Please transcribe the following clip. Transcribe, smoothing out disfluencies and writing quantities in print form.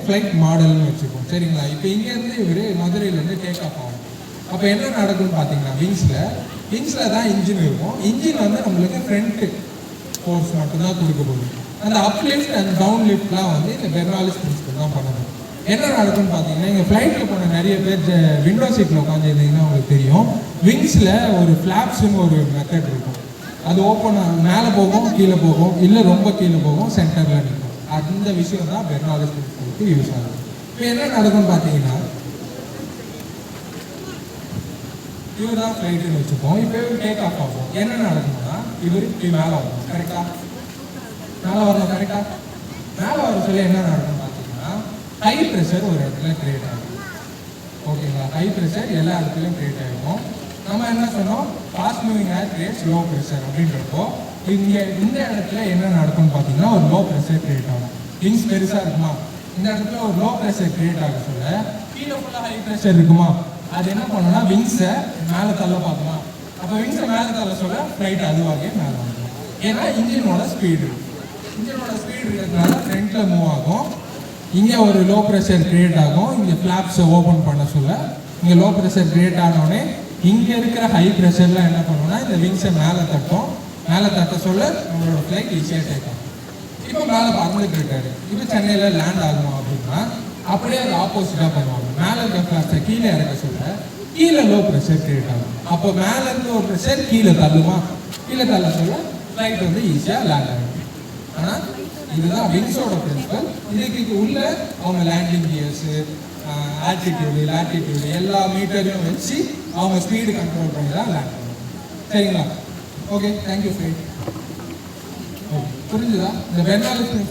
Flight மாடல்னு வச்சுப்போம் சரிங்களா. இப்போ இங்கேருந்து இவர் மதுரையிலேருந்து டேக் ஆஃப் ஆகும். அப்போ என்ன நடக்கும்னு பார்த்தீங்கன்னா விங்ஸில் தான் இன்ஜின் இருக்கும். இன்ஜின் வந்து நம்மளுக்கு ஃப்ரண்ட்டு ஃபோர்ஸ் மட்டும்தான் கொடுக்க போகுது. அந்த அப் லிஃப்ட் அண்ட் டவுன் லிஃப்ட்லாம் வந்து இந்த பெர்னாலிஸ் பிரின்சிபல் தான் பண்ணணும். என்ன நடக்கும்னு பார்த்தீங்கன்னா இங்கே ஃப்ளைட்டில் போன நிறைய பேர் விண்டோ சீட்டில் உட்காந்துருந்தீங்கன்னா உங்களுக்கு தெரியும், விங்ஸில் ஒரு ஃப்ளாப்ஸ்ன்னு ஒரு மெத்தட் இருக்கும். அது ஓப்பன் மேலே போகும், கீழே போகும், இல்லை ரொம்ப கீழே போகும், சென்டரில் நிற்கும். அந்த விஷயம் தான் பெர்னாலிஸ் பிரின்சிபலுக்கு யூஸ் ஆகும். இப்போ என்ன நடக்கும்னு பார்த்தீங்கன்னா இவர் தான் ஃப்ளைட்டுன்னு வச்சுப்போம். இப்போ இவர் டேக் ஆஃப் ஆகும். என்ன நடக்கணும்னா இவர் இப்படி மேலே வரணும் கரெக்டாக, மேலே வரணும் கரெக்டாக. மேலே வர சொல்லி என்ன நடக்கும்னு பார்த்தீங்கன்னா ஹை ப்ரெஷர் ஒரு இடத்துல கிரியேட் ஆகும். ஓகேங்களா, ஹை ப்ரெஷர் எல்லா இடத்துலையும் கிரியேட் ஆகிடும். நம்ம என்ன சொன்னோம், ஃபாஸ்ட் மூவிங் ஏர் கிரியேட்ஸ் லோ ப்ரெஷர் அப்படின்றப்போ இங்கே இந்த இடத்துல என்ன நடக்கும்னு பார்த்தீங்கன்னா ஒரு லோ ப்ரெஷர் கிரியேட் ஆகும். விங்ஸ் பெருசாக இருக்குமா, இந்த இடத்துல ஒரு லோ ப்ரெஷர் கிரியேட் ஆக சொல்ல கீழே ஃபுல்லாக ஹை ப்ரெஷர் இருக்குமா, அது என்ன பண்ணணும்னா விங்ஸை மேலே தள்ள பார்க்கலாம். அப்போ விங்ஸை மேலே தள்ள சொல்ல ஃப்ளைட் அதுவாகவே மேலே வந்துடும். ஏன்னா இன்ஜினோட ஸ்பீடு இருக்கிறதுனால ஃப்ரண்ட்டில் மூவ் ஆகும். இங்கே ஒரு லோ ப்ரெஷர் கிரியேட் ஆகும். இங்கே ஃப்ளாப்ஸை ஓப்பன் பண்ண சொல்ல இங்கே லோ ப்ரெஷர் கிரியேட் ஆனோடனே இங்கே இருக்கிற ஹை ப்ரெஷரில் என்ன பண்ணணும்னா இந்த விங்ஸை மேலே தட்டும். மேலே தட்ட சொல்ல நம்மளோட ஃப்ளைட் ஈஸியாக டேக் ஆகும். இப்போ மேலே பறந்துட்டு இருக்காரு. இப்போ சென்னையில் லேண்ட் ஆகும் அப்படின்னா அப்படியே அது ஆப்போசிட்டாக பண்ணுவாங்க. மேலே இருக்க ஃப்ளாப்ஸை கீழே இறக்க சொல்ல கீழே லோ ப்ரெஷர் கிரியேட் ஆகும். அப்போ மேலே இருந்து ஒரு ப்ரெஷர் கீழே தள்ளுமா, கீழே தள்ள சொல்ல ஃப்ளைட் வந்து ஈஸியாக லேண்ட் ஆகும். ஆனால் இதுதான் விங்ஸோட பிரின்சிபல். இதுக்கு உள்ள அவங்க லேண்டிங் கியர்ஸு, ஆல்டிடியூடு, லாட்டிடியூடு எல்லா மீட்டரையும் வச்சு அவங்க ஸ்பீடு கண்ட்ரோல் பண்ணி தான் லேண்ட் பண்ணுவாங்க. சரிங்களா? Okay, thank you flight. ஓகே, புரிஞ்சுதா? இந்த பெர்னாலிஸ் பிரின்சிபல்